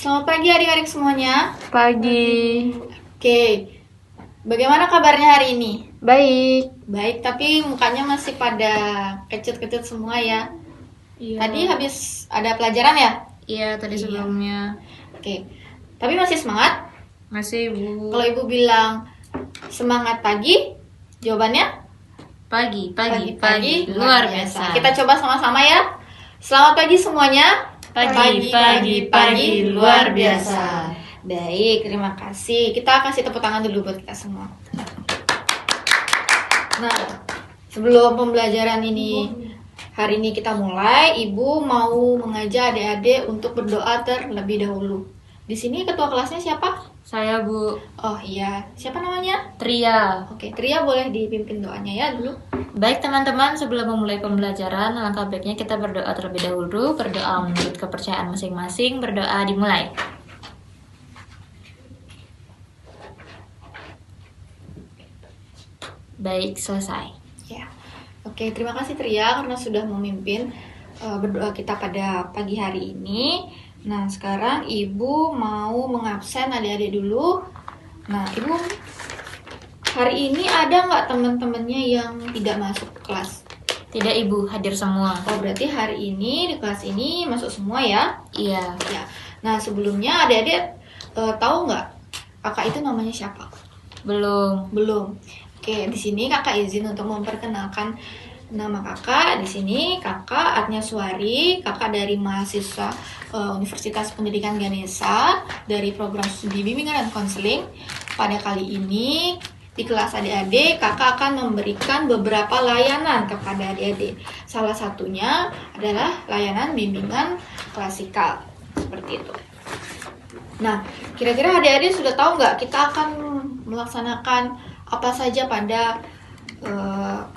Selamat pagi adik-adik semuanya. Pagi. Oke, bagaimana kabarnya hari ini? Baik. Baik, tapi mukanya masih pada kecut-kecut semua ya. Iya. Tadi habis ada pelajaran ya? Iya, tadi Iya. sebelumnya. Oke, tapi masih semangat? Masih, Bu. Kalau ibu bilang semangat pagi, jawabannya? Pagi. Luar biasa. Kita coba sama-sama ya. Selamat pagi semuanya. Pagi, luar biasa. Baik, terima kasih. Kita kasih tepuk tangan dulu buat kita semua. Nah, sebelum pembelajaran ini hari ini kita mulai, Ibu mau mengajak adik-adik untuk berdoa terlebih dahulu. Di sini ketua kelasnya siapa? Saya, Bu. Oh iya, siapa namanya? Tria. Oke, Tria boleh dipimpin doanya ya dulu. Baik teman-teman, sebelum memulai pembelajaran, alangkah baiknya kita berdoa terlebih dahulu. Berdoa menurut kepercayaan masing-masing. Berdoa dimulai. Baik, selesai. Ya, oke, terima kasih Tria karena sudah memimpin berdoa kita pada pagi hari ini. Nah, sekarang Ibu mau mengabsen adik-adik dulu. Nah, Ibu, hari ini ada nggak teman-temannya yang tidak masuk kelas? Tidak, Ibu, hadir semua. Oh, berarti hari ini di kelas ini masuk semua ya? Iya. Ya. Nah, sebelumnya adik-adik tahu nggak kakak itu namanya siapa? Belum. Belum. Oke, di sini kakak izin untuk memperkenalkan nama kakak. Di sini kakak Atnya Suwari, kakak dari mahasiswa Universitas Pendidikan Ganesha dari program studi bimbingan dan konseling. Pada kali ini di kelas adik-adik, kakak akan memberikan beberapa layanan kepada adik-adik. Salah satunya adalah layanan bimbingan klasikal, seperti itu. Nah, kira-kira adik-adik sudah tahu nggak kita akan melaksanakan apa saja pada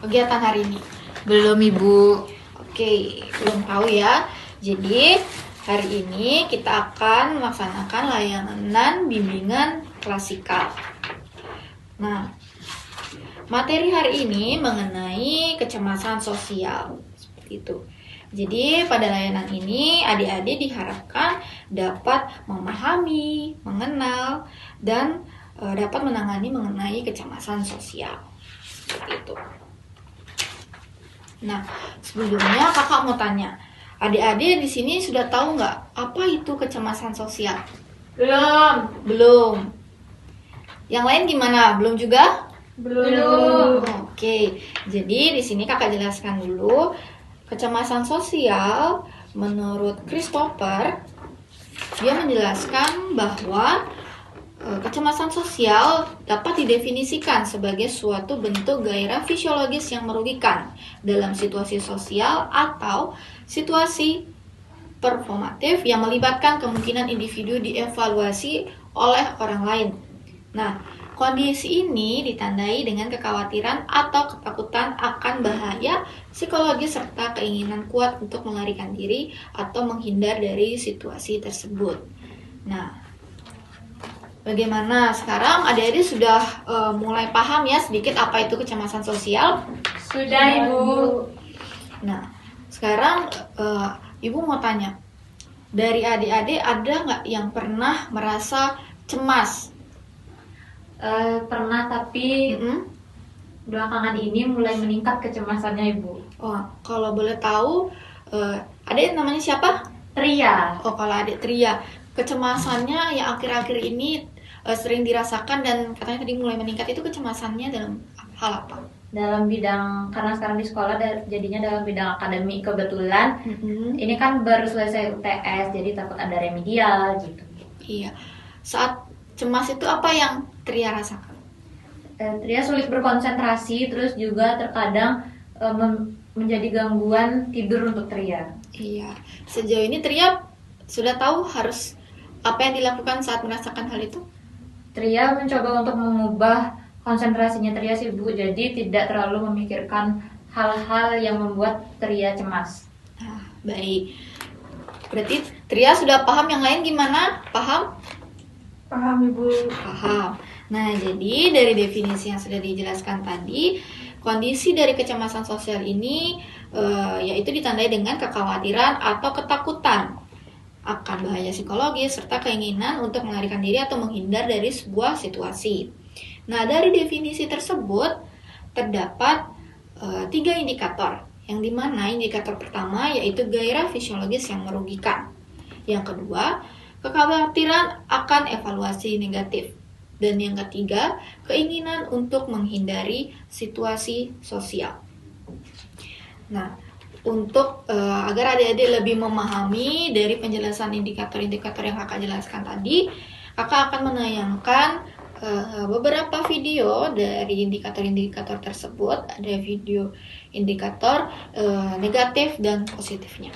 kegiatan hari ini? Belum, Ibu. Oke, belum tahu ya. Jadi, hari ini kita akan melaksanakan layanan bimbingan klasikal. Nah, materi hari ini mengenai kecemasan sosial, seperti itu. Jadi, pada layanan ini adik-adik diharapkan dapat memahami, mengenal, dan dapat menangani mengenai kecemasan sosial, seperti itu. Nah, sebelumnya kakak mau tanya, adik-adik di sini sudah tahu nggak apa itu kecemasan sosial? Belum. Yang lain gimana? Belum juga? Belum. Oke, jadi di sini kakak jelaskan dulu. Kecemasan sosial menurut Christopher, dia menjelaskan bahwa kecemasan sosial dapat didefinisikan sebagai suatu bentuk gairah fisiologis yang merugikan dalam situasi sosial atau situasi performatif yang melibatkan kemungkinan individu dievaluasi oleh orang lain. Nah, kondisi ini ditandai dengan kekhawatiran atau ketakutan akan bahaya psikologis serta keinginan kuat untuk melarikan diri atau menghindar dari situasi tersebut. Nah, bagaimana sekarang adik-adik sudah mulai paham ya sedikit apa itu kecemasan sosial? Sudah, Ibu. Nah, sekarang Ibu mau tanya, dari adik-adik ada nggak yang pernah merasa cemas? Pernah, tapi Mm-mm. belakangan ini mulai meningkat kecemasannya, Ibu. Oh, kalau boleh tahu, adik namanya siapa? Tria. Oh, kalau adik Tria, kecemasannya yang akhir-akhir ini sering dirasakan dan katanya tadi mulai meningkat, itu kecemasannya dalam hal apa? Dalam bidang, karena sekarang di sekolah jadinya dalam bidang akademik kebetulan. Mm-mm. Ini kan baru selesai UTS, jadi takut ada remedial gitu. Iya, saat cemas itu apa yang Tria rasakan? Tria sulit berkonsentrasi, terus juga terkadang menjadi gangguan tidur untuk Tria. Iya, sejauh ini Tria sudah tahu harus apa yang dilakukan saat merasakan hal itu? Tria mencoba untuk mengubah konsentrasinya Tria sih, Bu, jadi tidak terlalu memikirkan hal-hal yang membuat Tria cemas. Nah, baik. Berarti Tria sudah paham, yang lain gimana? Paham? Paham, Ibu. Paham. Nah, jadi dari definisi yang sudah dijelaskan tadi, kondisi dari kecemasan sosial ini yaitu ditandai dengan kekhawatiran atau ketakutan akan bahaya psikologis, serta keinginan untuk melarikan diri atau menghindar dari sebuah situasi. Nah, dari definisi tersebut terdapat 3 indikator, yang dimana indikator pertama yaitu gairah fisiologis yang merugikan. Yang kedua, kekhawatiran akan evaluasi negatif. Dan yang ketiga, keinginan untuk menghindari situasi sosial. Nah, untuk agar adik-adik lebih memahami dari penjelasan indikator-indikator yang kakak jelaskan tadi, kakak akan menayangkan beberapa video dari indikator-indikator tersebut. Ada video indikator negatif dan positifnya.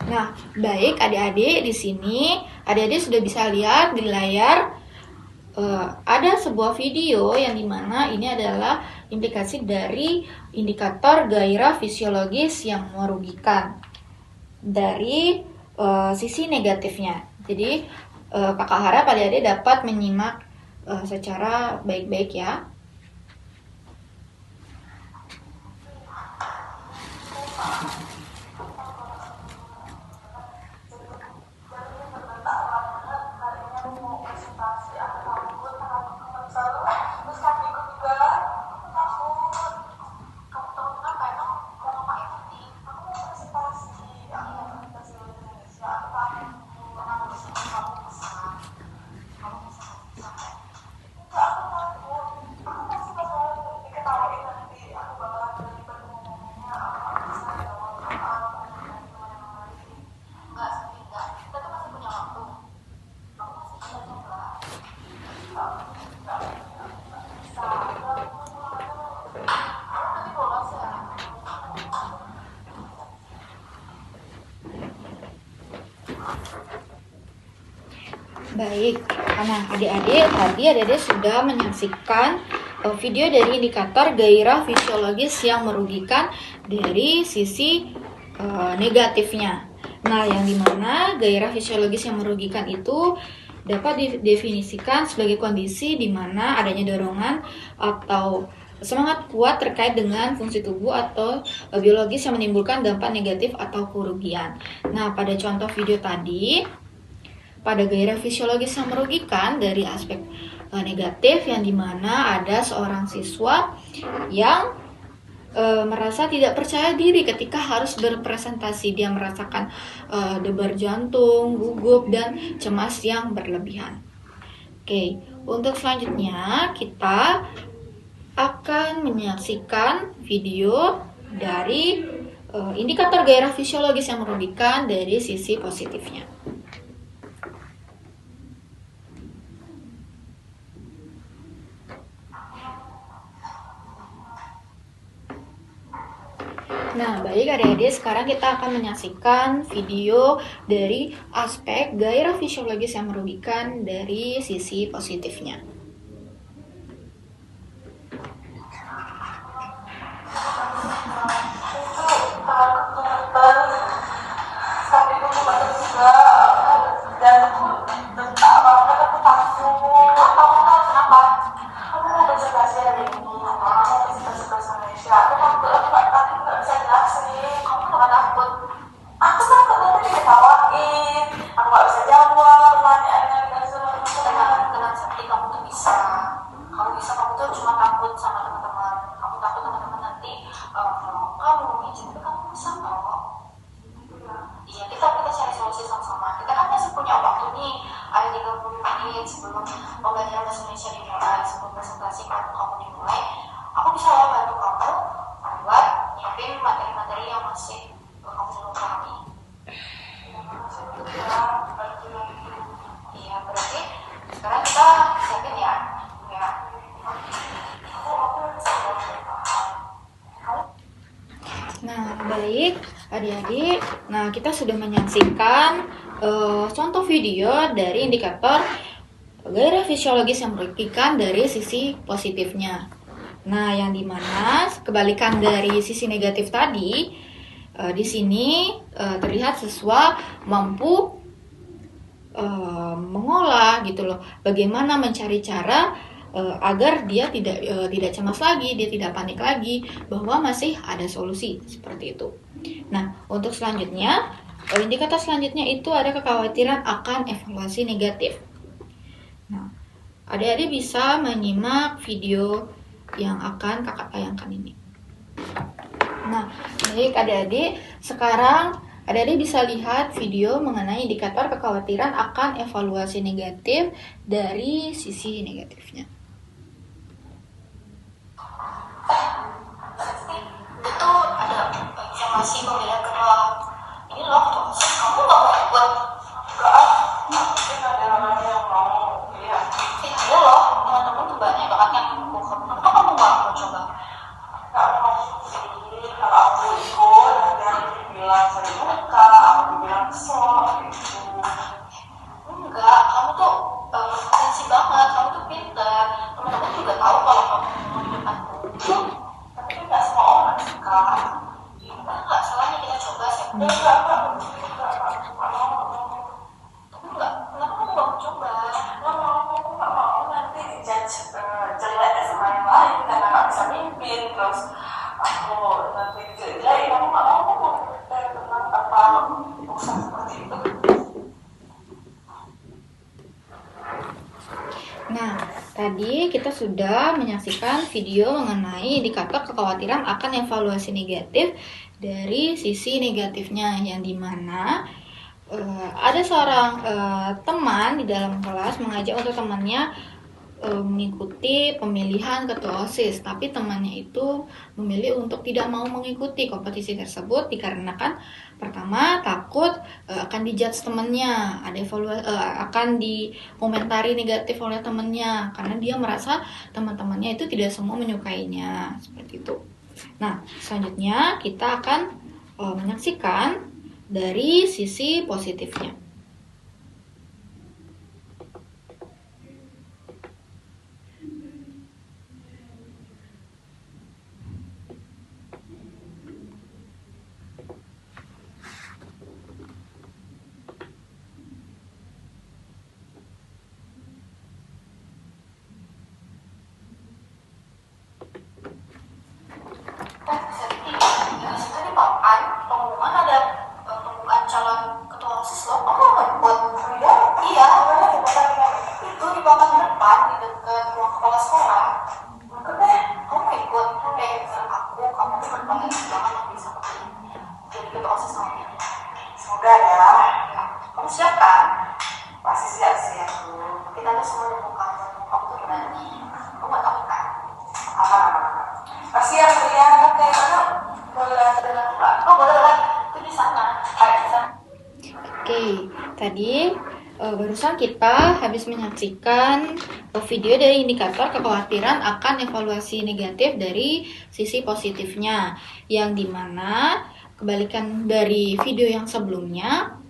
Nah, baik adik-adik, di sini adik-adik sudah bisa lihat di layar ada sebuah video yang dimana ini adalah implikasi dari indikator gairah fisiologis yang merugikan dari sisi negatifnya. Jadi kakak harap adik-adik dapat menyimak secara baik-baik ya. Baik, nah adik-adik tadi adik-adik sudah menyaksikan video dari indikator gairah fisiologis yang merugikan dari sisi negatifnya. Nah, yang dimana gairah fisiologis yang merugikan itu dapat didefinisikan sebagai kondisi di mana adanya dorongan atau semangat kuat terkait dengan fungsi tubuh atau biologis yang menimbulkan dampak negatif atau kerugian. Nah, pada contoh video tadi, pada gairah fisiologis yang merugikan dari aspek negatif, yang dimana ada seorang siswa yang merasa tidak percaya diri ketika harus berpresentasi. Dia merasakan debar jantung, gugup, dan cemas yang berlebihan. Oke, untuk selanjutnya kita akan menyaksikan video dari indikator gairah fisiologis yang merugikan dari sisi positifnya. Nah, baik adik-adik, sekarang kita akan menyaksikan video dari aspek gairah fisiologis yang merugikan dari sisi positifnya. Sebelum pembelajaran bahasa Indonesia dimulai, sebelum presentasi kamu dimulai, aku bisa ya bantu kamu buat nyiapin materi-materi yang masih kamu belum pahami. Iya, berarti sekarang kita siapin ya. Nah, baik adik-adik. Nah, kita sudah menyaksikan contoh video dari indikator gairah fisiologis yang merugikan dari sisi positifnya. Nah, yang dimana kebalikan dari sisi negatif tadi, di sini terlihat siswa mampu mengolah gitu loh, bagaimana mencari cara agar dia tidak cemas lagi, dia tidak panik lagi, bahwa masih ada solusi seperti itu. Nah, untuk selanjutnya, indikator selanjutnya itu ada kekhawatiran akan evaluasi negatif. Nah, adik-adik bisa menyimak video yang akan kakak tayangkan ini. Nah, baik adik-adik, sekarang adik-adik bisa lihat video mengenai indikator kekhawatiran akan evaluasi negatif dari sisi negatifnya. Itu ada informasi pemilihan ketua ini loh, ketua OSIS, kamu nggak mau ikut? Enggak, mungkin ada orang yang mau. Iya, ada loh, teman-teman tuh banyak banget yang mau. Kenapa kamu nggak mau coba? Nggak mau sih, kalau aku ikut nanti dibilang sering muka, aku dibilang kesel gitu. Enggak, kamu tuh berpotensi banget, kamu tuh pintar. Teman-teman juga tahu kalau kamu mau ikut aku. Tapi nggak semua orang suka. Nggak salahnya kita coba sih. Enggak, kenapa kamu nggak mau coba? Aku nggak mau nanti dijudge jelek sama yang lain karena nggak bisa mimpin, terus aku nanti dijelekin. Aku nggak mau tentang apa urusan seperti itu. Nah, tadi kita sudah menyaksikan video mengenai indikator kekhawatiran akan evaluasi negatif dari sisi negatifnya, yang dimana ada seorang teman di dalam kelas mengajak untuk temannya mengikuti pemilihan ketua OSIS, tapi temannya itu memilih untuk tidak mau mengikuti kompetisi tersebut dikarenakan pertama takut akan dijudge temannya, akan dikomentari negatif oleh temannya karena dia merasa teman-temannya itu tidak semua menyukainya, seperti itu. Nah, selanjutnya kita akan menyaksikan dari sisi positifnya. Pengumuman ada pembukaan calon ketua OSIS loh. Kamu mau ikut? Iya. Itu di papan depan di dekat ruang kepala sekolah. Ikut deh. Kamu mau ikut? Kamu tuh berbangun banget yang bisa jadi ketua OSIS tahun ini. Semoga ya. Kamu siap kan? Pasti siap dulu. Kita tuh semua dukung kamu. Kamu tuh berani. Kamu gak tahu kan? Pasti yang terlihat kayak mana? Boleh dengan Mbak? Oh boleh lah, itu di sana. Oke, tadi barusan kita habis menyaksikan video dari indikator kekhawatiran akan evaluasi negatif dari sisi positifnya, yang dimana kebalikan dari video yang sebelumnya,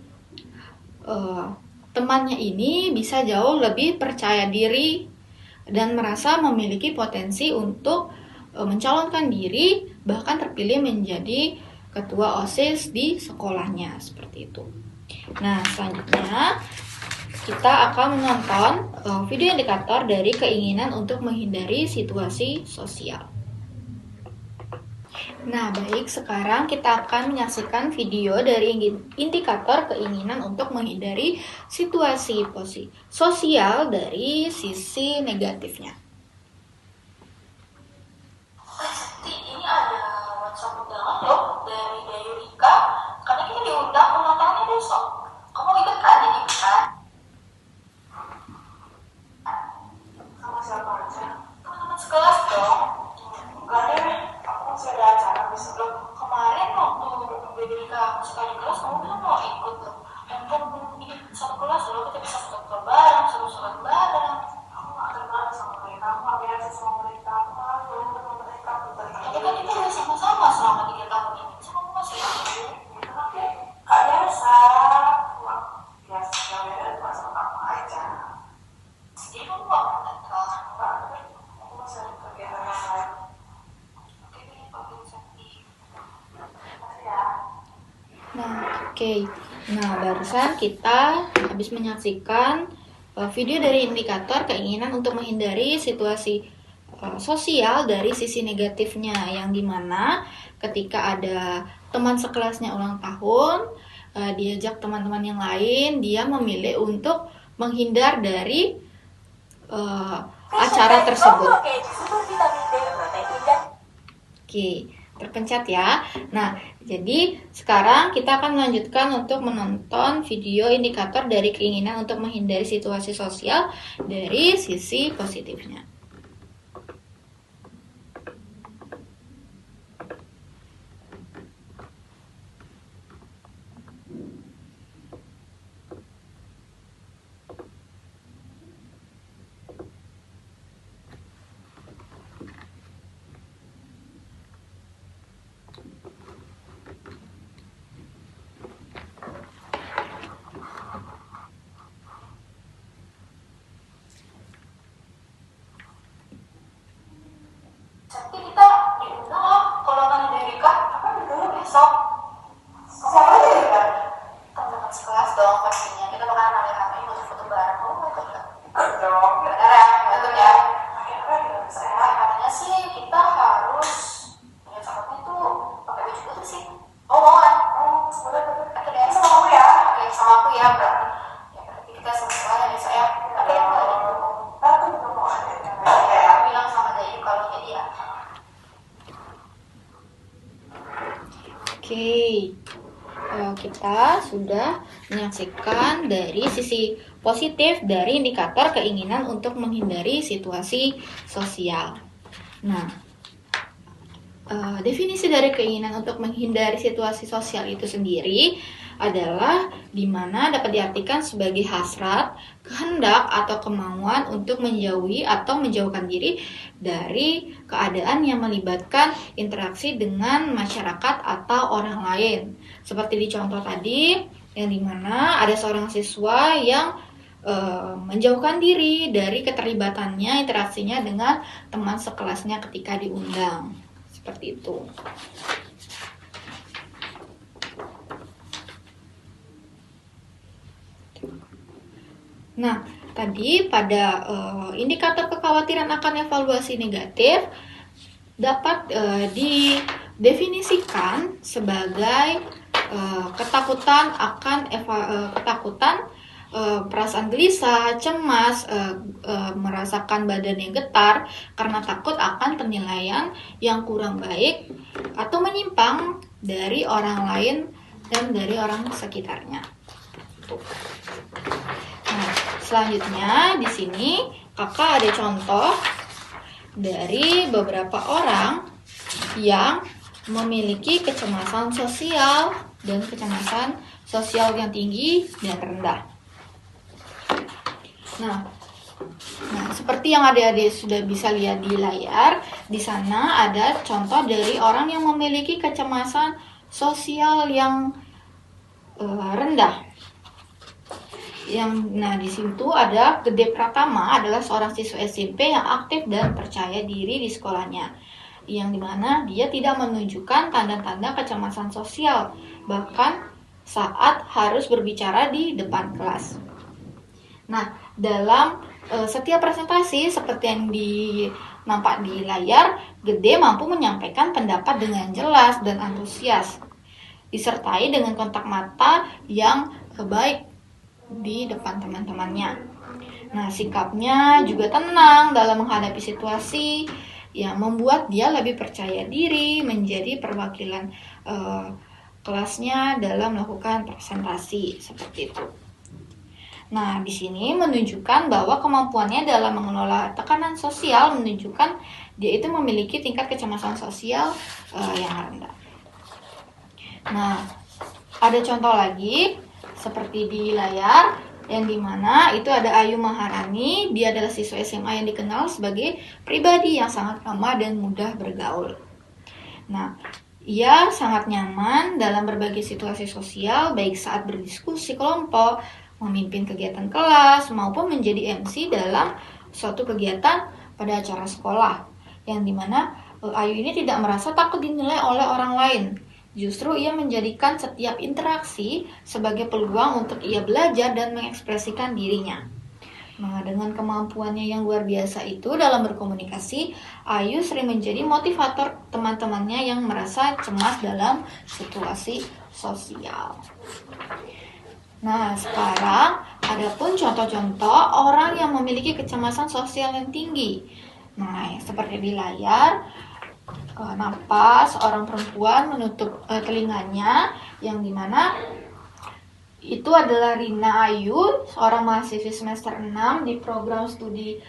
temannya ini bisa jauh lebih percaya diri dan merasa memiliki potensi untuk mencalonkan diri, bahkan terpilih menjadi ketua OSIS di sekolahnya, seperti itu. Nah, selanjutnya kita akan menonton video indikator dari keinginan untuk menghindari situasi sosial. Nah, baik, sekarang kita akan menyaksikan video dari indikator keinginan untuk menghindari situasi sosial dari sisi negatifnya. Ini ada WhatsApp undangan loh dari Dayurika, karena kita diundang ulang tahunnya besok. Kamu ikut kan? Jadi kan? Sama siapa aja? Teman-teman sekelas dong. Enggak deh, aku masih ada acara besok loh. Kemarin waktu Dayurika masih di kelas, kamu bilang mau ikut loh. Mumpung ini satu kelas loh, kita bisa foto bareng, seru-seruan bareng. Aku gak kenal sama mereka. Oke, nah barusan kita habis menyaksikan video dari indikator keinginan untuk menghindari situasi sosial dari sisi negatifnya, yang dimana ketika ada teman sekelasnya ulang tahun, diajak teman-teman yang lain, dia memilih untuk menghindar dari acara tersebut. Oke, terpencet ya. Nah, jadi sekarang kita akan melanjutkan untuk menonton video indikator dari keinginan untuk menghindari situasi sosial dari sisi positifnya. Tapi kita diundang loh kalau nanya dari Rika, apa dulu besok? Siapa aja Rika? Teman-teman sekelas dong pastinya. Kita bakal rame-rame foto-foto bareng. Kamu mau ikut nggak? Dong. Beneran, mau ikut ya? Saya katanya sih kita harus ya cakepnya tuh pakai baju putih sih. Oh mau kan? Boleh. Oke deh, sama aku ya. Oke, sama aku ya berarti. Ya berarti kita sama-sama ya besok ya. Oke, aku juga mau ada. Ya, aku bilang sama Dayu kalau jadi ya. Oke, kita sudah menyaksikan dari sisi positif dari indikator keinginan untuk menghindari situasi sosial. Nah, definisi dari keinginan untuk menghindari situasi sosial itu sendiri adalah di mana dapat diartikan sebagai hasrat, kehendak atau kemauan untuk menjauhi atau menjauhkan diri dari keadaan yang melibatkan interaksi dengan masyarakat atau orang lain. Seperti di contoh tadi, yang dimana ada seorang siswa yang menjauhkan diri dari keterlibatannya, interaksinya dengan teman sekelasnya ketika diundang. Seperti itu. Nah, tadi pada indikator kekhawatiran akan evaluasi negatif dapat didefinisikan sebagai ketakutan akan perasaan gelisah, cemas, merasakan badan yang getar karena takut akan penilaian yang kurang baik atau menyimpang dari orang lain dan dari orang sekitarnya. Nah, selanjutnya di sini kakak ada contoh dari beberapa orang yang memiliki kecemasan sosial dan kecemasan sosial yang tinggi dan rendah. Nah, seperti yang adik-adik sudah bisa lihat di layar, di sana ada contoh dari orang yang memiliki kecemasan sosial yang rendah. Nah, di situ ada Gede Pratama, adalah seorang siswa SMP yang aktif dan percaya diri di sekolahnya, yang dimana dia tidak menunjukkan tanda-tanda kecemasan sosial, bahkan saat harus berbicara di depan kelas. Nah, dalam setiap presentasi seperti yang nampak di layar, Gede mampu menyampaikan pendapat dengan jelas dan antusias, disertai dengan kontak mata yang baik di depan teman-temannya. Nah, sikapnya juga tenang dalam menghadapi situasi yang membuat dia lebih percaya diri menjadi perwakilan kelasnya dalam melakukan presentasi seperti itu. Nah, di sini menunjukkan bahwa kemampuannya dalam mengelola tekanan sosial menunjukkan dia itu memiliki tingkat kecemasan sosial yang rendah. Nah, ada contoh lagi seperti di layar, yang dimana itu ada Ayu Maharani. Dia adalah siswa SMA yang dikenal sebagai pribadi yang sangat ramah dan mudah bergaul. Nah, ia sangat nyaman dalam berbagai situasi sosial, baik saat berdiskusi kelompok, memimpin kegiatan kelas, maupun menjadi MC dalam suatu kegiatan pada acara sekolah, yang dimana Ayu ini tidak merasa takut dinilai oleh orang lain. Justru ia menjadikan setiap interaksi sebagai peluang untuk ia belajar dan mengekspresikan dirinya. Nah, dengan kemampuannya yang luar biasa itu dalam berkomunikasi, Ayu sering menjadi motivator teman-temannya yang merasa cemas dalam situasi sosial. Nah, sekarang ada pun contoh-contoh orang yang memiliki kecemasan sosial yang tinggi. Nah, seperti di layar, nampak seorang perempuan menutup telinganya, yang dimana itu adalah Rina Ayu, seorang mahasiswi semester 6 di program studi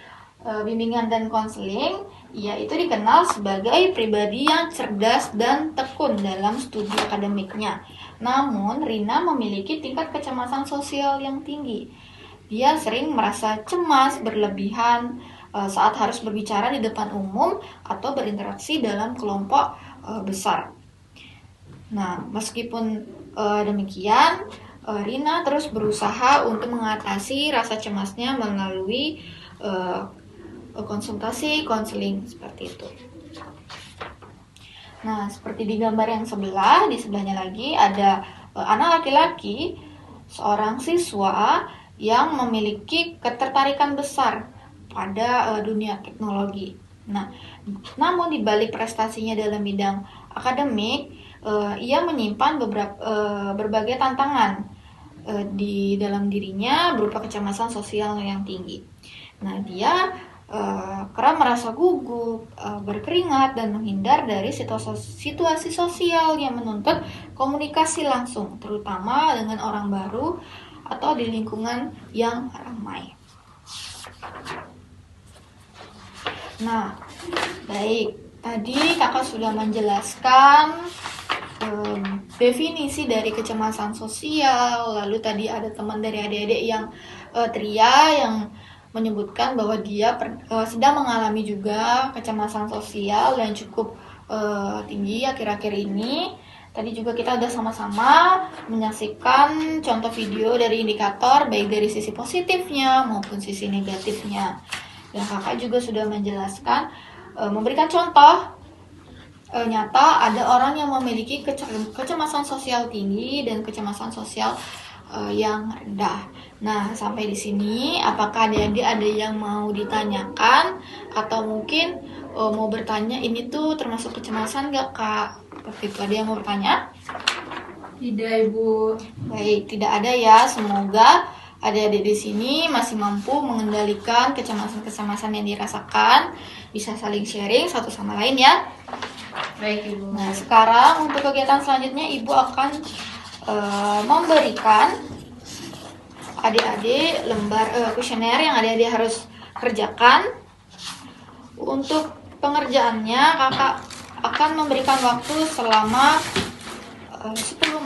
bimbingan dan konseling. Ia itu dikenal sebagai pribadi yang cerdas dan tekun dalam studi akademiknya. Namun, Rina memiliki tingkat kecemasan sosial yang tinggi. Dia sering merasa cemas berlebihan saat harus berbicara di depan umum atau berinteraksi dalam kelompok besar. Nah, meskipun demikian, Rina terus berusaha untuk mengatasi rasa cemasnya melalui konsultasi konseling seperti itu. Nah, seperti di gambar yang sebelah, di sebelahnya lagi ada anak laki-laki, seorang siswa yang memiliki ketertarikan besar pada dunia teknologi. Nah, namun di balik prestasinya dalam bidang akademik, ia menyimpan berbagai tantangan di dalam dirinya berupa kecemasan sosial yang tinggi. Nah, dia kerap merasa gugup, berkeringat, dan menghindar dari situasi sosial yang menuntut komunikasi langsung, terutama dengan orang baru atau di lingkungan yang ramai. Nah, baik, tadi kakak sudah menjelaskan definisi dari kecemasan sosial. Lalu tadi ada teman dari adik-adik yang Tria yang menyebutkan bahwa dia sedang mengalami juga kecemasan sosial yang cukup tinggi akhir-akhir ini. Tadi juga kita udah sama-sama menyaksikan contoh video dari indikator baik dari sisi positifnya maupun sisi negatifnya. Dan kakak juga sudah menjelaskan, memberikan contoh nyata ada orang yang memiliki kecemasan sosial tinggi dan kecemasan sosial yang rendah. Nah, sampai di sini apakah adik-adik ada yang mau ditanyakan atau mungkin mau bertanya ini tuh termasuk kecemasan gak kak? Seperti itu, ada yang mau bertanya? Tidak, Ibu. Baik, tidak ada ya. Semoga adik-adik di sini masih mampu mengendalikan kecemasan-kecemasan yang dirasakan, bisa saling sharing satu sama lain ya. Baik, Ibu. Nah, sekarang untuk kegiatan selanjutnya Ibu akan memberikan adik-adik lembar kuesioner yang adik-adik harus kerjakan. Untuk pengerjaannya kakak akan memberikan waktu selama 10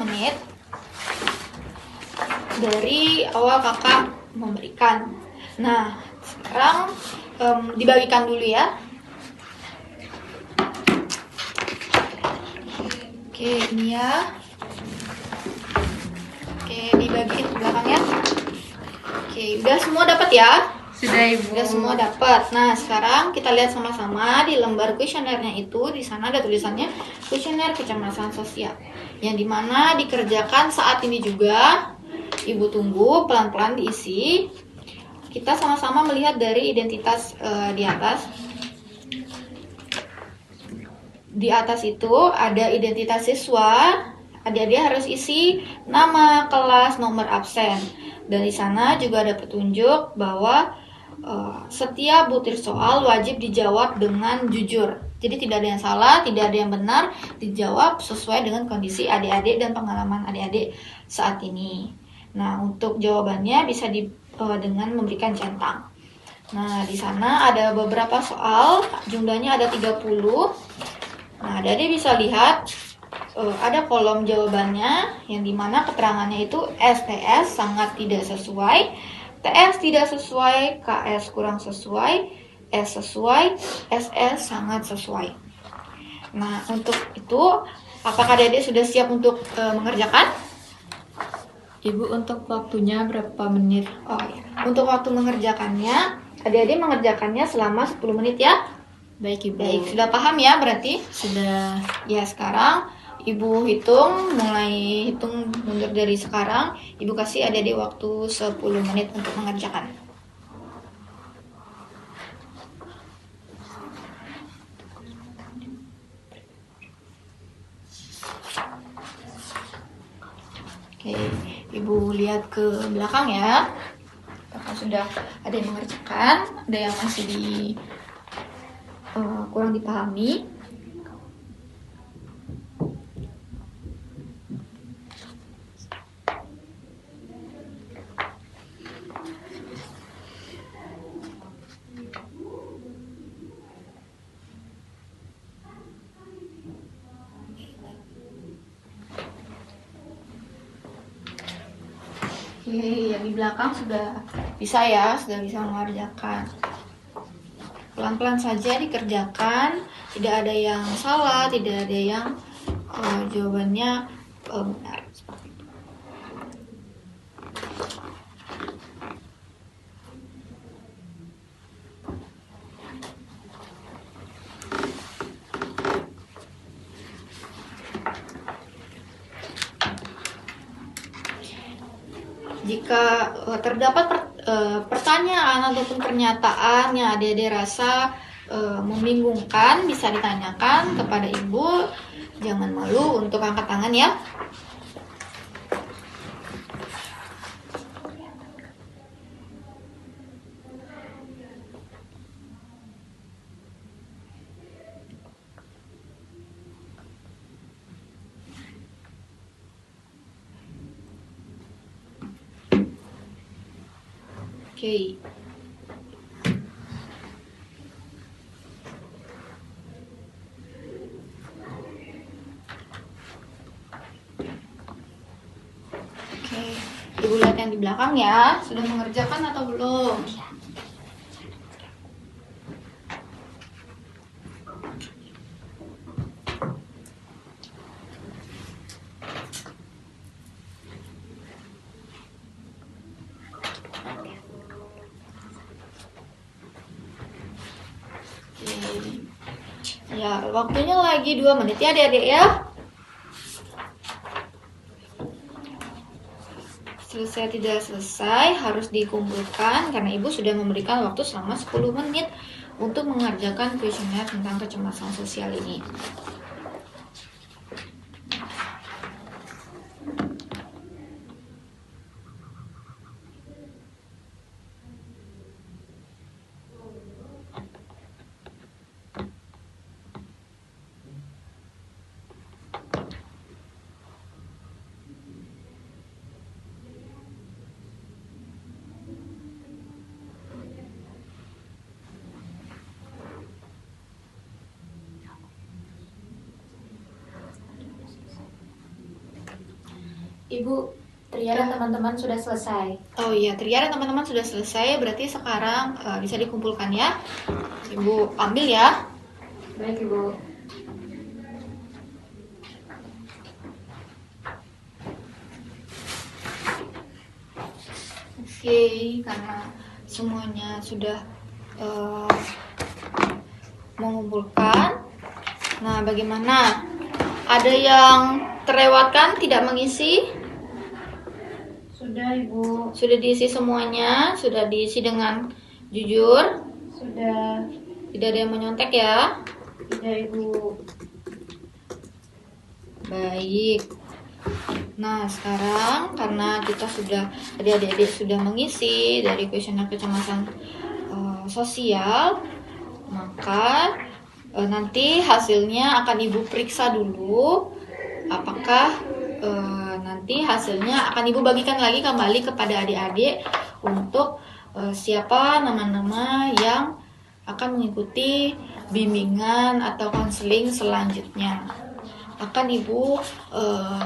menit dari awal kakak memberikan. Nah, sekarang dibagikan dulu ya. Oke, ini ya. Oke, dibagiin ke belakang ya. Oke, udah semua dapat ya? Sudah, Ibu. Udah semua dapat. Nah, sekarang kita lihat sama-sama di lembar kuesionernya itu. Di sana ada tulisannya kuesioner kecemasan sosial, yang dimana dikerjakan saat ini juga. Ibu tunggu pelan-pelan diisi. Kita sama-sama melihat dari identitas di atas. Di atas itu ada identitas siswa. Adik-adik harus isi nama, kelas, nomor absen. Dan di sana juga ada petunjuk bahwa setiap butir soal wajib dijawab dengan jujur. Jadi tidak ada yang salah, tidak ada yang benar, dijawab sesuai dengan kondisi adik-adik dan pengalaman adik-adik saat ini. Nah, untuk jawabannya bisa dengan memberikan centang. Nah, di sana ada beberapa soal, jumlahnya ada 30. Nah, adik-adik bisa lihat ada kolom jawabannya yang dimana keterangannya itu STS sangat tidak sesuai, TS tidak sesuai, KS kurang sesuai, S sesuai, SS sangat sesuai. Nah, untuk itu apakah adik-adik sudah siap untuk mengerjakan? Ibu, untuk waktunya berapa menit? Oh ya, untuk waktu mengerjakannya, adik-adik mengerjakannya selama 10 menit ya. Baik, Ibu. Baik, sudah paham ya berarti? Sudah. Ya, sekarang Ibu mulai hitung mundur dari sekarang. Ibu kasih adik-adik waktu 10 menit untuk mengerjakan. Oke, Ibu lihat ke belakang ya. Apakah sudah ada yang mengerjakan, ada yang masih kurang dipahami. Oke, yang di belakang sudah bisa ya, sudah bisa mengerjakan. Pelan-pelan saja dikerjakan, tidak ada yang salah, tidak ada yang jawabannya benar. Seperti itu. Jika terdapat pertanyaan ataupun pernyataan yang adik-adik rasa membingungkan, bisa ditanyakan kepada Ibu. Jangan malu untuk angkat tangan ya. Oke. Oke, Ibu lihat yang di belakang ya. Sudah mengerjakan atau belum? Ya, waktunya lagi 2 menit ya adik-adik ya. Selesai tidak selesai harus dikumpulkan karena Ibu sudah memberikan waktu selama 10 menit untuk mengerjakan kuesioner tentang kecemasan sosial ini. Ibu, Tria dan teman-teman sudah selesai. Oh iya, Tria dan teman-teman sudah selesai, berarti sekarang bisa dikumpulkan ya. Ibu ambil ya. Baik, Ibu. Oke, karena semuanya sudah mengumpulkan. Nah, bagaimana? Ada yang terlewatkan, tidak mengisi? Sudah, Ibu. Sudah diisi semuanya? Sudah diisi dengan jujur? Sudah. Tidak ada yang menyontek ya? Tidak, Ibu. Baik. Nah, sekarang karena kita sudah, adik-adik sudah mengisi dari kuesioner kecemasan sosial, maka nanti hasilnya akan Ibu periksa dulu. Apakah nanti hasilnya akan Ibu bagikan lagi kembali kepada adik-adik untuk siapa nama-nama yang akan mengikuti bimbingan atau konseling selanjutnya. Akan Ibu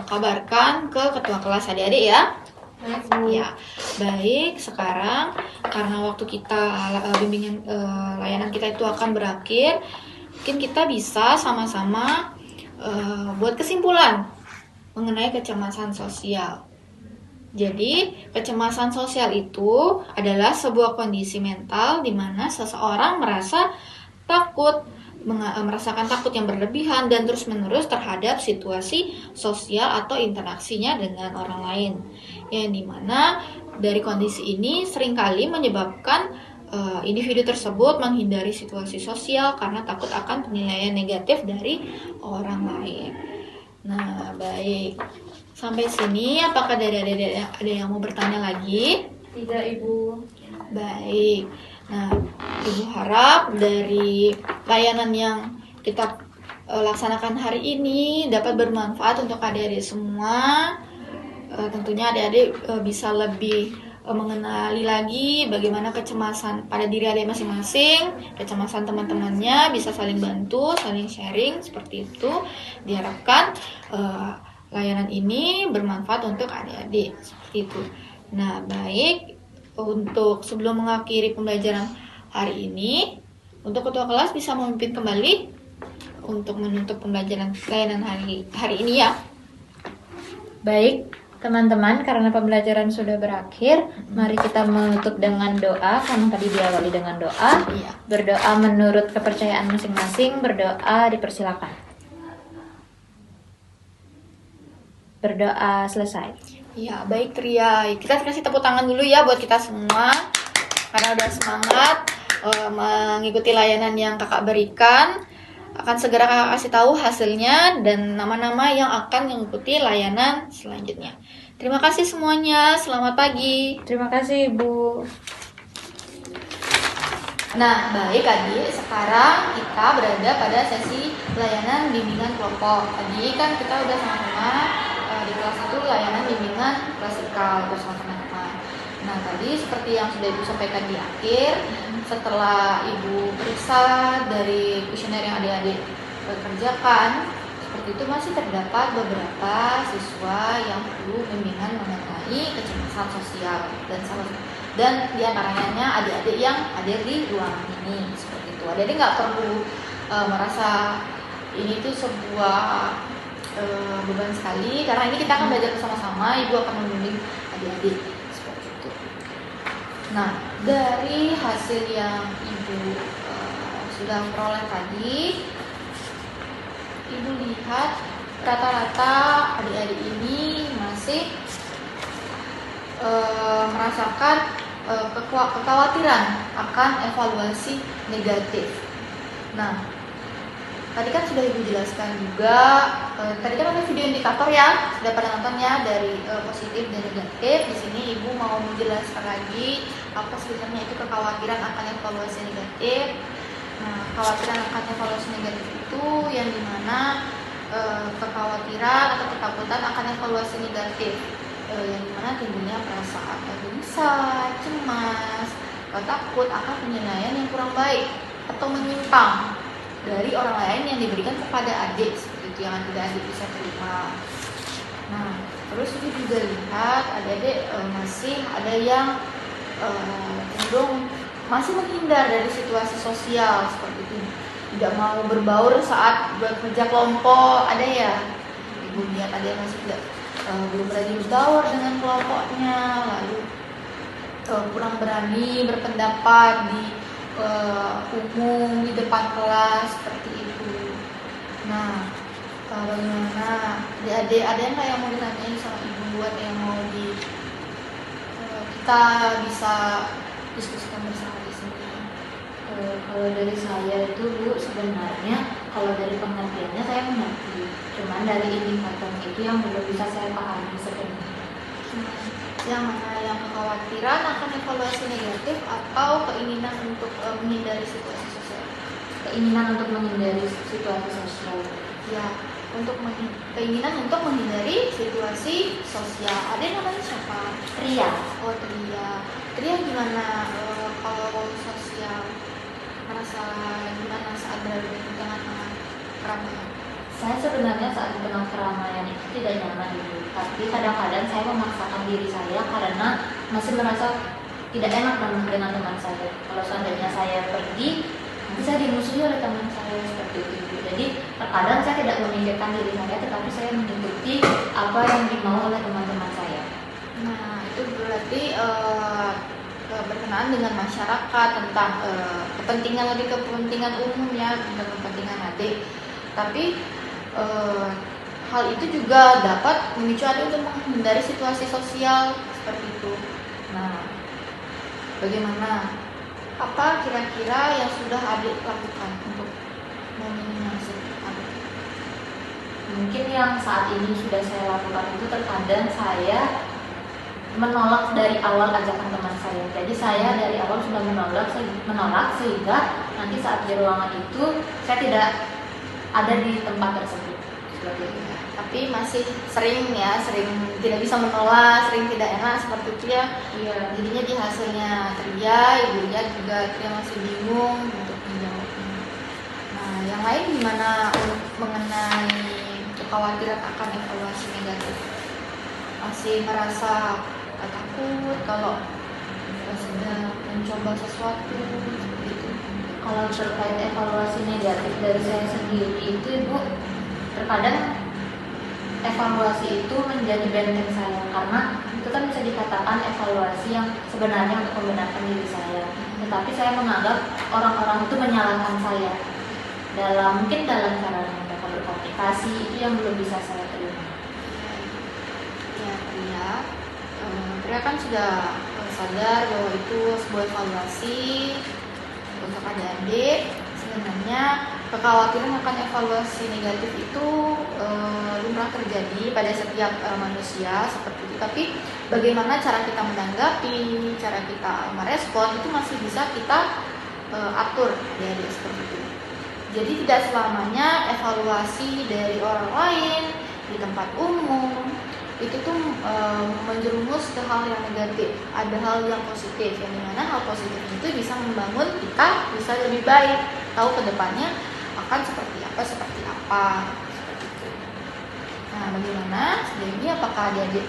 kabarkan ke ketua kelas adik-adik ya. Baik, Bu. Ya, baik. Sekarang karena waktu kita bimbingan layanan kita itu akan berakhir, mungkin kita bisa sama-sama buat kesimpulan mengenai kecemasan sosial. Jadi, kecemasan sosial itu adalah sebuah kondisi mental di mana seseorang merasa takut, merasakan takut yang berlebihan dan terus-menerus terhadap situasi sosial atau interaksinya dengan orang lain. Yang dimana dari kondisi ini seringkali menyebabkan individu tersebut menghindari situasi sosial karena takut akan penilaian negatif dari orang lain. Nah, baik. Sampai sini, apakah dari adik-adik ada yang mau bertanya lagi? Tidak, Ibu. Baik. Nah, Ibu harap dari layanan yang kita laksanakan hari ini dapat bermanfaat untuk adik-adik semua. Tentunya adik-adik bisa lebih mengenali lagi bagaimana kecemasan pada diri adik masing-masing, kecemasan teman-temannya, bisa saling bantu, saling sharing, seperti itu. Diharapkan layanan ini bermanfaat untuk adik-adik, seperti itu. Nah, baik, untuk sebelum mengakhiri pembelajaran hari ini, untuk ketua kelas bisa memimpin kembali untuk menutup pembelajaran layanan hari ini ya. Baik, teman-teman, karena pembelajaran sudah berakhir, mari kita menutup dengan doa. Karena tadi diawali dengan doa. Iya. Berdoa menurut kepercayaan masing-masing. Berdoa dipersilakan. Berdoa selesai. Ya, baik Ria. Kita kasih tepuk tangan dulu ya buat kita semua karena udah semangat mengikuti layanan yang kakak berikan. Akan segera kakak kasih tahu hasilnya dan nama-nama yang akan mengikuti layanan selanjutnya. Terima kasih semuanya. Selamat pagi. Terima kasih, Ibu. Nah, baik adik, sekarang kita berada pada sesi layanan bimbingan kelompok. Tadi kan kita udah sama-sama di kelas 1 layanan bimbingan klasikal bersama teman-teman. Nah, tadi seperti yang sudah Ibu sampaikan di akhir, setelah Ibu periksa dari kuesioner yang adik-adik kerjakan, seperti itu masih terdapat beberapa siswa yang perlu bimbingan mengenai kecemasan sosial dan diantaranya adik-adik yang hadir di ruangan ini, seperti itu. Adik-adik nggak perlu merasa ini tuh sebuah beban sekali, karena ini kita akan belajar bersama-sama. Ibu akan membimbing adik-adik seperti itu. Nah, dari hasil yang Ibu sudah peroleh tadi, Ibu lihat rata-rata adik-adik ini masih merasakan kekhawatiran akan evaluasi negatif. Nah, tadi kan sudah Ibu jelaskan juga, tadi kan ada video indikator ya, sudah pada nonton ya, dari positif dan negatif. Di sini Ibu mau menjelaskan lagi apa sebenarnya itu kekhawatiran akan evaluasi negatif. Nah, kekhawatiran akan evaluasi negatif itu yang dimana kekhawatiran atau ketakutan akan evaluasi negatif, yang dimana timbulnya perasaan gelisah, cemas, takut akan penilaian yang kurang baik atau menyimpang dari orang lain yang diberikan kepada adik, seperti itu yang adik bisa terima. Nah, terus kita juga lihat adik-adik masih ada yang cenderung masih menghindar dari situasi sosial, seperti itu, tidak mau berbaur saat bekerja kelompok. Ada ya, Ibu lihat ada yang masih belum berani berbaur dengan kelompoknya, lalu kurang berani berpendapat di umum di depan kelas, seperti itu. Nah, bagaimana adik-adik, ada yang mau ditanyain sama Ibu, ada yang mau kita bisa diskusikan bersama di sini? Kalau dari saya itu, Bu, sebenarnya kalau dari pengertiannya saya mengerti, cuman dari indikatornya itu yang belum bisa saya pahami sebenarnya. Yang mana, yang kekhawatiran akan evaluasi negatif atau keinginan untuk menghindari situasi sosial? Keinginan untuk menghindari situasi sosial. Ya, keinginan untuk menghindari situasi sosial. Ada yang namanya siapa? Ria. Oh, Ria gimana kalau sosial? Merasa gimana saat berada di tengah-tengah keramaian? Saya sebenarnya saat di tengah keramaian itu tidak nyaman dulu, tapi kadang-kadang saya memaksakan diri saya karena masih merasa tidak enak dengan teman saya. Kalau seandainya saya pergi, nanti saya dimusuhi oleh teman saya, seperti itu. Jadi terkadang saya tidak memikirkan diri saya, tetapi saya mengikuti apa yang dimau oleh teman-teman saya. Nah, itu berarti berkenaan dengan masyarakat tentang kepentingan, lebih kepentingan umum ya, tentang kepentingan adik. Tapi hal itu juga dapat memicu adik untuk menghindari situasi sosial seperti itu. Nah, bagaimana? Apa kira-kira yang sudah adik lakukan untuk meminimalisir adik? Mungkin yang saat ini sudah saya lakukan itu terkadang saya menolak dari awal ajakan teman saya. Jadi saya dari awal sudah menolak sehingga nanti saat di ruangan itu saya tidak ada di tempat tersebut. Seperti itu. Tapi masih sering tidak bisa menolak, sering tidak enak seperti itu ya. Iya. Jadinya di hasilnya ceria, ibunya juga dia masih bingung untuk menjawabnya. Nah, yang lain gimana mengenai kekhawatiran akan evaluasi negatif? Masih merasa takut kalau sedang mencoba sesuatu seperti itu? Kalau terkait evaluasi negatif dari saya sendiri itu Ibu, terkadang evaluasi itu menjadi benteng saya, karena itu kan bisa dikatakan evaluasi yang sebenarnya untuk membenarkan diri saya, tetapi saya menganggap orang-orang itu menyalahkan saya mungkin dalam cara mereka berkomunikasi, itu yang belum bisa saya terima. Ya, Pria kan sudah sadar bahwa itu sebuah evaluasi untuk adik-adik. Sebenarnya kekhawatiran akan evaluasi negatif itu lumrah terjadi pada setiap manusia seperti itu. Tapi bagaimana cara kita menanggapi, cara kita merespon itu masih bisa kita atur ya, seperti itu. Jadi tidak selamanya evaluasi dari orang lain di tempat umum itu tuh menjerumus ke hal yang negatif. Ada hal yang positif, yang dimana hal positif itu bisa membangun kita bisa lebih baik, tahu kedepannya akan seperti apa seperti itu. Nah, bagaimana sejauh ini, apakah adik-adik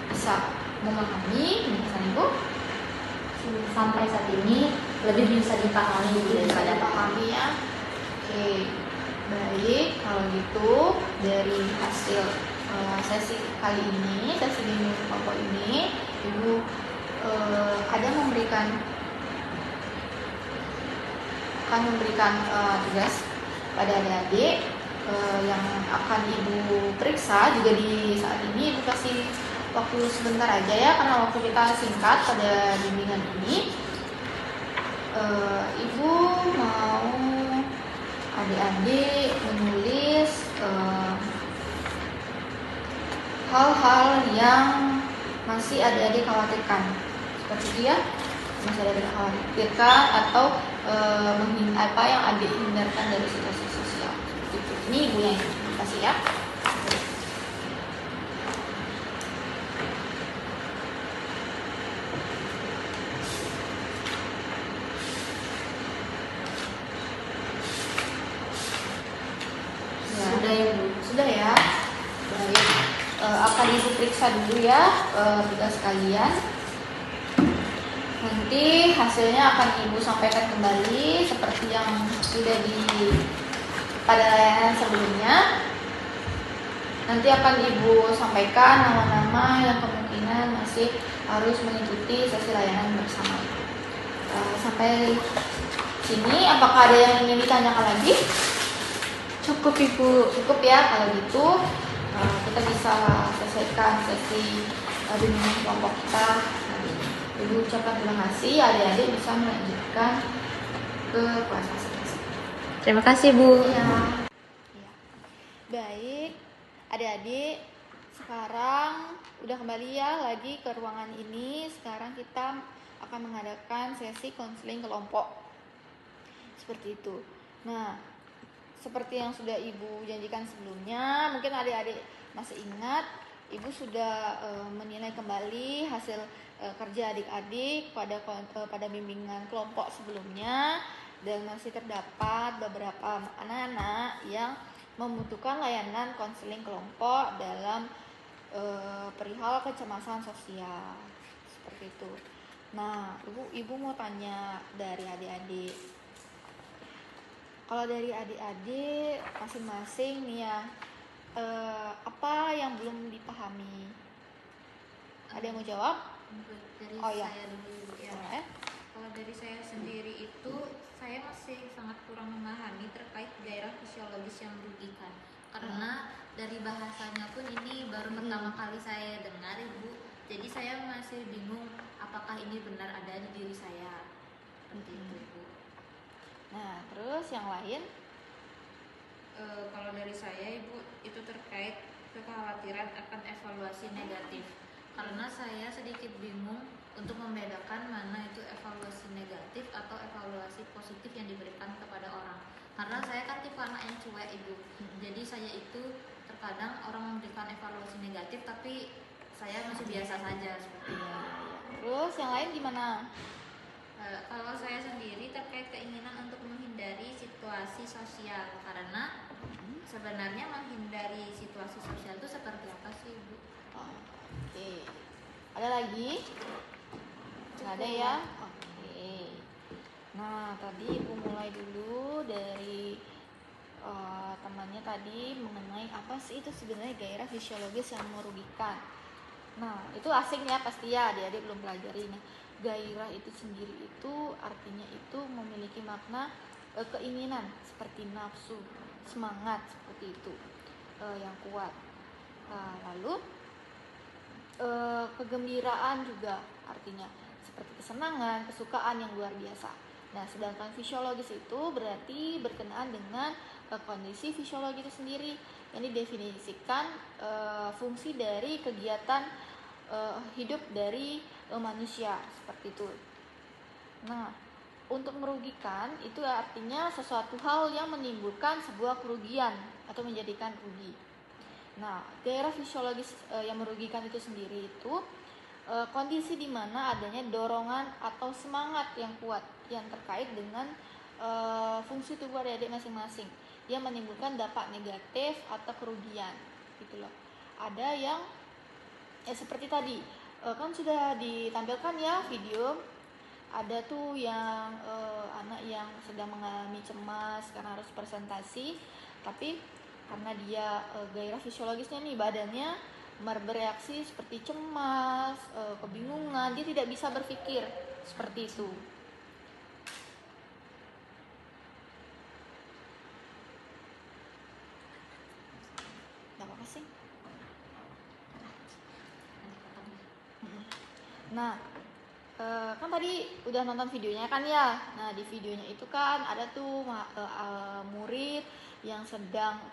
bisa memahami penjelasan Ibu? Sampai saat ini lebih bisa dipahami Daripada pahami ya. Oke, baik, kalau gitu dari hasil sesi kali ini, sesi bimbing kelompok ini, Ibu akan memberikan tugas pada adik-adik yang akan Ibu periksa. Juga di saat ini Ibu kasih waktu sebentar aja ya, karena waktu kita singkat pada bimbingan ini. Ibu mau adik-adik menulis hal-hal yang masih adik-adik khawatirkan, seperti itu ya, masih adik khawatirkan atau apa yang adik hindarkan dari situasi sosial. Ini Ibu yang kasih ya. Sudah ya Bu? Sudah ya. Baik. Akan Ibu periksa dulu ya tugas kalian. Nanti hasilnya akan Ibu sampaikan kembali seperti yang sudah pada layanan sebelumnya. Nanti akan Ibu sampaikan nama-nama yang kemungkinan masih harus mengikuti sesi layanan bersama Ibu. Sampai sini, apakah ada yang ingin ditanyakan lagi? Cukup Ibu. Cukup ya, kalau gitu kita bisa selesaikan sesi bimbingan kelompok kita. Ibu ucapkan terima kasih, adik-adik bisa melanjutkan ke kelas masing-masing. Terima kasih Bu. Ya. Baik, adik-adik, sekarang udah kembali ya lagi ke ruangan ini. Sekarang kita akan mengadakan sesi konseling kelompok seperti itu. Nah, seperti yang sudah Ibu janjikan sebelumnya, mungkin adik-adik masih ingat, Ibu sudah menilai kembali hasil kerja adik-adik pada bimbingan kelompok sebelumnya, dan masih terdapat beberapa anak-anak yang membutuhkan layanan konseling kelompok dalam perihal kecemasan sosial seperti itu. Nah, Ibu mau tanya dari adik-adik. Kalau dari adik-adik masing-masing nih ya, apa yang belum dipahami? Ada yang mau jawab? Untuk dari Oh, iya. saya dulu ya. Boleh. Kalau dari saya sendiri itu saya masih sangat kurang memahami terkait gairah fisiologis yang merugikan. Karena dari bahasanya pun ini baru pertama kali saya dengar, Ibu. Jadi saya masih bingung apakah ini benar ada di diri saya. Seperti itu, Ibu. Nah, terus yang lain? Kalau dari saya, Ibu, itu terkait kekhawatiran akan evaluasi negatif. Karena saya sedikit bingung untuk membedakan mana itu evaluasi negatif atau evaluasi positif yang diberikan kepada orang. Karena saya kan tipe anak yang cuek, Ibu. Jadi saya itu terkadang orang memberikan evaluasi negatif, tapi saya masih biasa saja seperti itu. Terus yang lain gimana? Kalau saya sendiri terkait keinginan untuk menghindari situasi sosial, karena sebenarnya menghindari situasi sosial itu seperti apa sih, Bu? Oke. Ada lagi? Nggak ada ya? Oke. Nah, tadi Ibu mulai dulu dari temannya tadi mengenai apa sih itu sebenarnya gairah fisiologis yang merugikan. Nah, itu asing ya pasti ya, adik-adik belum pelajari. Nah, gairah itu sendiri itu artinya itu memiliki makna keinginan seperti nafsu, semangat seperti itu yang kuat. Nah, lalu kegembiraan juga artinya seperti kesenangan, kesukaan yang luar biasa. Nah, sedangkan fisiologis itu berarti berkenaan dengan kondisi fisiologi itu sendiri yang didefinisikan fungsi dari kegiatan hidup dari manusia seperti itu. Nah, untuk merugikan itu artinya sesuatu hal yang menimbulkan sebuah kerugian atau menjadikan rugi. Nah, gairah fisiologis yang merugikan itu sendiri itu kondisi di mana adanya dorongan atau semangat yang kuat yang terkait dengan fungsi tubuh adik-adik masing-masing yang menimbulkan dampak negatif atau kerugian gitu loh. Ada yang seperti tadi kan sudah ditampilkan ya video, ada tuh yang anak yang sedang mengalami cemas karena harus presentasi, tapi karena dia gairah fisiologisnya nih badannya bereaksi seperti cemas, kebingungan, dia tidak bisa berpikir seperti itu. Gak apa-apa sih. Nah, kan tadi udah nonton videonya kan ya. Nah, di videonya itu kan ada tuh murid yang sedang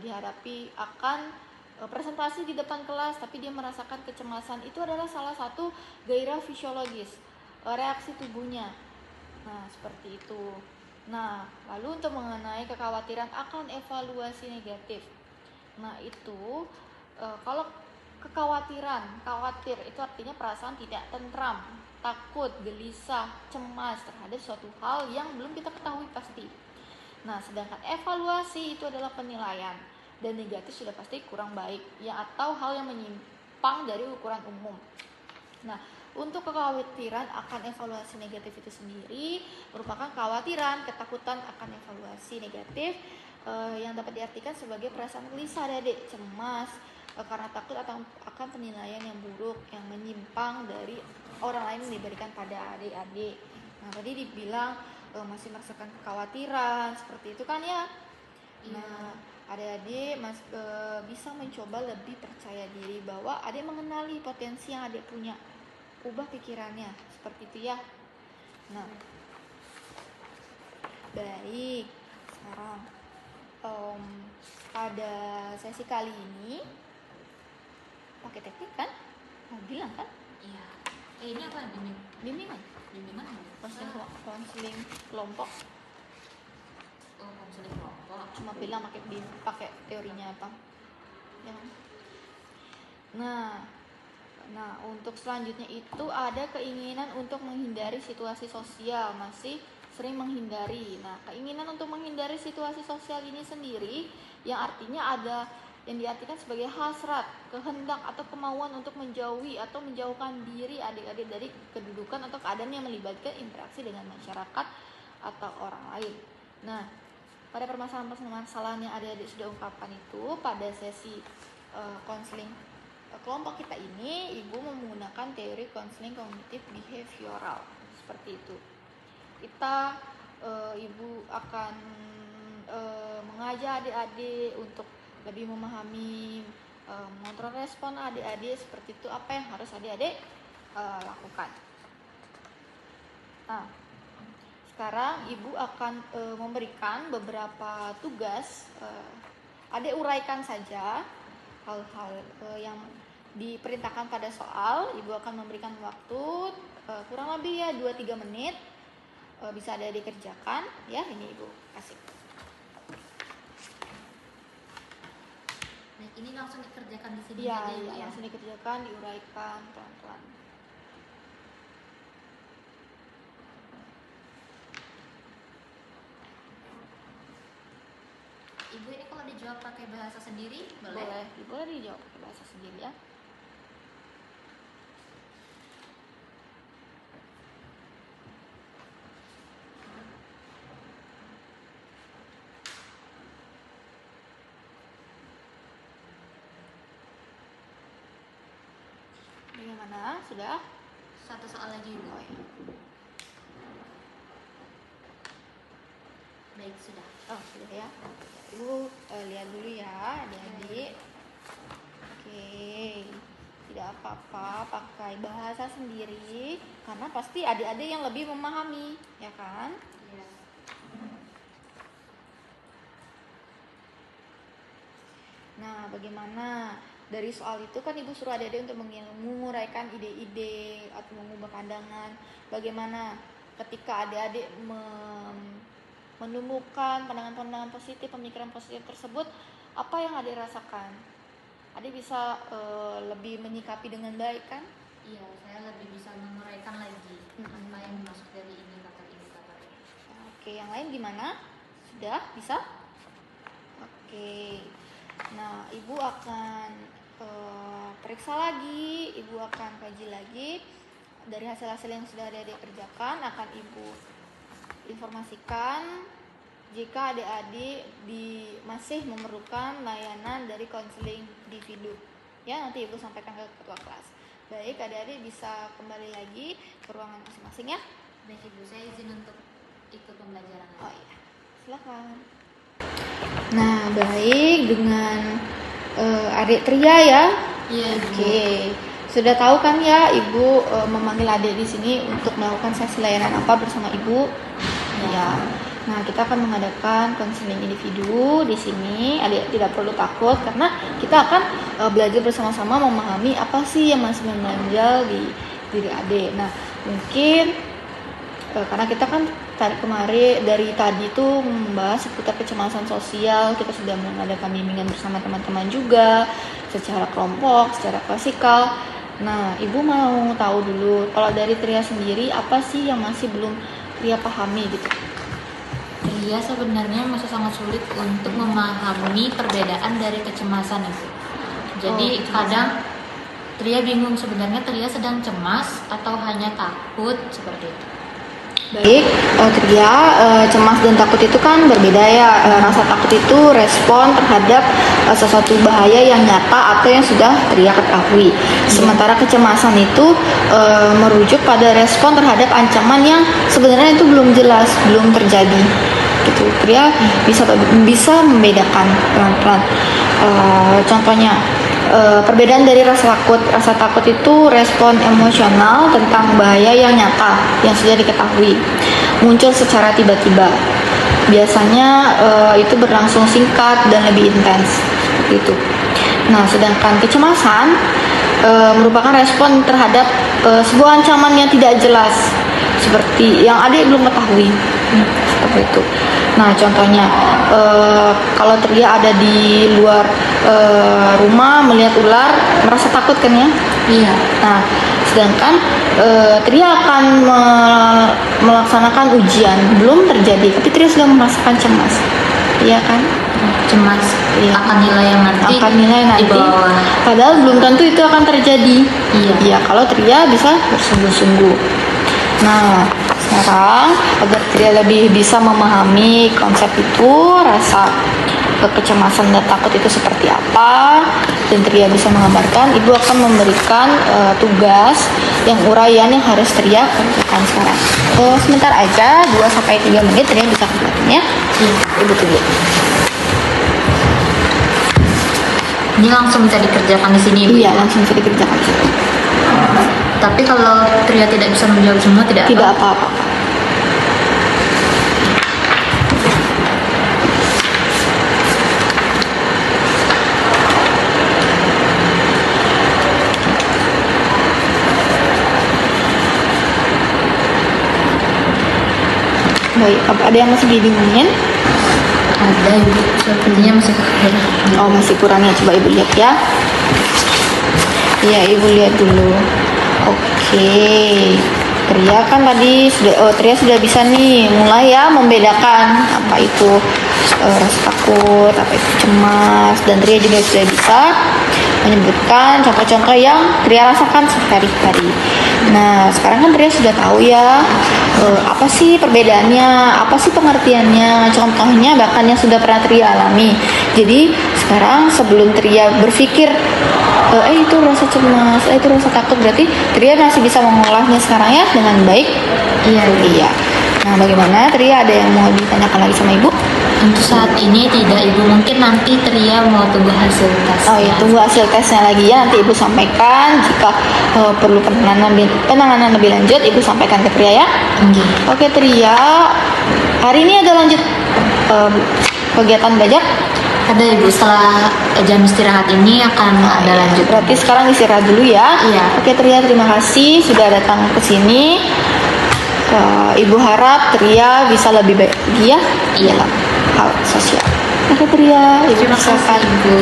dihadapi akan presentasi di depan kelas, tapi dia merasakan kecemasan. Itu adalah salah satu gairah fisiologis, reaksi tubuhnya. Nah, seperti itu. Nah, lalu untuk mengenai kekhawatiran akan evaluasi negatif. Nah, itu kalau kekhawatiran, khawatir itu artinya perasaan tidak tentram, takut, gelisah, cemas terhadap suatu hal yang belum kita ketahui pasti. Nah, sedangkan evaluasi itu adalah penilaian, dan negatif sudah pasti kurang baik ya, atau hal yang menyimpang dari ukuran umum. Nah, untuk kekhawatiran akan evaluasi negatif itu sendiri merupakan kekhawatiran, ketakutan akan evaluasi negatif yang dapat diartikan sebagai perasaan gelisah, adik, cemas karena takut atau akan penilaian yang buruk yang menyimpang dari orang lain yang diberikan pada adik-adik. Nah, tadi dibilang masih merasakan kekhawatiran seperti itu kan ya. Nah, adik-adik bisa mencoba lebih percaya diri bahwa adik mengenali potensi yang adik punya. Ubah pikirannya seperti itu ya. Nah, baik. Sekarang pada sesi kali ini pakai teknik kan? Mau bilang kan? Iya. Ini apa Bimbingan. Bimbingan apa? Konseling kelompok. Oh, konseling kelompok. Cuma bilang pakai teorinya apa? Ya. Nah, untuk selanjutnya itu ada keinginan untuk menghindari situasi sosial, masih sering menghindari. Nah, keinginan untuk menghindari situasi sosial ini sendiri yang artinya ada yang diartikan sebagai hasrat, kehendak atau kemauan untuk menjauhi atau menjauhkan diri adik-adik dari kedudukan atau keadaan yang melibatkan interaksi dengan masyarakat atau orang lain. Nah, pada permasalahan-permasalahan yang adik-adik sudah ungkapkan itu pada sesi konseling kelompok kita ini, Ibu menggunakan teori konseling kognitif behavioral seperti itu. Kita Ibu akan mengajak adik-adik untuk lebih memahami mengontrol respon adik-adik seperti itu, apa yang harus adik-adik lakukan. Nah, sekarang Ibu akan memberikan beberapa tugas. Adik uraikan saja hal-hal yang diperintahkan pada soal. Ibu akan memberikan waktu kurang lebih ya 2-3 menit. Bisa adik-adik kerjakan ya. Ini Ibu kasih. Nah, ini langsung dikerjakan di sini Iya, aja Ibu, ya. langsung dikerjakan, diuraikan pelan-pelan. Ibu, ini kalau dijawab pakai bahasa sendiri boleh? Boleh, boleh dijawab pakai bahasa sendiri ya. Bagaimana? Sudah? Satu soal lagi Ibu. Oh, ya. Baik, sudah. Oh, sudah ya. Ibu lihat dulu ya, adik-adik. Oke. Tidak apa-apa pakai bahasa sendiri karena pasti adik-adik yang lebih memahami, ya kan? Iya. Nah, bagaimana? Dari soal itu kan Ibu suruh adik-adik untuk menguraikan ide-ide atau mengubah pandangan. Bagaimana ketika adik-adik menumbuhkan pandangan-pandangan positif, pemikiran positif tersebut, apa yang adik rasakan? Adik bisa lebih menyikapi dengan baik kan? Iya, saya lebih bisa menguraikan lagi apa yang dimaksud dari ini kata ini. Oke, yang lain gimana? Sudah bisa? Oke. Nah, Ibu akan periksa lagi, Ibu akan kaji lagi dari hasil-hasil yang sudah adik-adik kerjakan, akan Ibu informasikan jika adik-adik masih memerlukan layanan dari konseling individu. Ya, nanti Ibu sampaikan ke ketua kelas. Baik, adik-adik bisa kembali lagi ke ruangan masing-masing ya. Baik Ibu, saya izin untuk ikut pembelajaran. Oh iya, silakan. Nah, baik, dengan adik Tria ya. Iya. Oke, sudah tahu kan ya Ibu memanggil adik di sini untuk melakukan sesi layanan apa bersama Ibu? Ya. Nah, kita akan mengadakan konseling individu di sini. Adik tidak perlu takut karena kita akan belajar bersama-sama memahami apa sih yang masih menonjol di diri adik. Nah, mungkin karena kita kan dari tadi tuh membahas seputar kecemasan sosial, kita sudah mengadakan bimbingan bersama teman-teman juga secara kelompok, secara klasikal. Nah, Ibu mau tahu dulu kalau dari Tria sendiri apa sih yang masih belum Tria pahami gitu? Tria sebenarnya masih sangat sulit untuk memahami perbedaan dari kecemasan itu. Jadi kadang Tria bingung sebenarnya Tria sedang cemas atau hanya takut seperti itu. Baik, Tria, cemas dan takut itu kan berbeda ya. Rasa takut itu respon terhadap sesuatu bahaya yang nyata atau yang sudah Tria ketahui. Sementara kecemasan itu merujuk pada respon terhadap ancaman yang sebenarnya itu belum jelas, belum terjadi. Gitu. Tria bisa membedakan pelan-pelan. Contohnya, perbedaan dari rasa takut itu respon emosional tentang bahaya yang nyata yang sudah diketahui, muncul secara tiba-tiba, biasanya itu berlangsung singkat dan lebih intens gitu. Nah, sedangkan kecemasan merupakan respon terhadap sebuah ancaman yang tidak jelas seperti yang adik belum ketahui, seperti itu. Nah, contohnya kalau Tria ada di luar rumah melihat ular, merasa takut kan ya? Iya. Nah, sedangkan Tria akan melaksanakan ujian, belum terjadi, tapi Tria sudah merasakan cemas, iya kan? Cemas Iya. akan nilai yang nanti Nanti, dibawa. padahal belum tentu itu akan terjadi. Iya. Kalau Tria bisa bersungguh-sungguh. Nah, sekarang agar Tria lebih bisa memahami konsep itu, rasa kecemasan dan takut itu seperti apa, dan Tria bisa menggambarkan, Ibu akan memberikan tugas yang uraian yang harus Tria kerjakan sekarang. Sebentar aja, 2-3 menit Tria bisa kerjakan ya. Ibu tunggu. Ini langsung bisa dikerjakan di sini, Ibu? Iya, langsung bisa dikerjakan. Tapi kalau Tria tidak bisa menjawab semua, tidak apa-apa. Baik, ada yang masih dibingungin? Ada, Ibu. Sepertinya masih kurang. Oh, masih kurangnya. Coba Ibu lihat ya. Iya, Ibu lihat dulu. Oke. Tria kan tadi Tria sudah bisa nih mulai ya membedakan apa itu rasa takut, apa itu cemas, dan Tria juga sudah bisa menyebutkan contoh-contoh yang Tria rasakan sehari-hari. Nah, sekarang kan Tria sudah tahu ya apa sih perbedaannya, apa sih pengertiannya, contohnya bahkan yang sudah pernah Tria alami. Jadi sekarang sebelum Tria berpikir itu rasa cemas, itu rasa takut, berarti Tria masih bisa mengolahnya sekarang ya dengan baik. Iya. Nah, bagaimana Tria, ada yang mau ditanyakan lagi sama Ibu? Untuk saat ini tidak, Ibu. Mungkin nanti Tria mau tunggu hasil tes. Oh ya, tunggu hasil tesnya lagi ya. Nanti Ibu sampaikan jika perlu penanganan lebih lanjut, Ibu sampaikan ke Tria ya. Oke Tria, hari ini ada lanjut kegiatan belajar? Ada, Ibu. Setelah jam istirahat ini akan ada lanjut. Berarti sekarang istirahat dulu ya. Iya. Oke Tria, terima kasih sudah datang ke sini. Ibu harap Tria bisa lebih baik lagi ya dalam hal sosial. Oke Tria, Ibu Terima kasih, silakan. Ibu.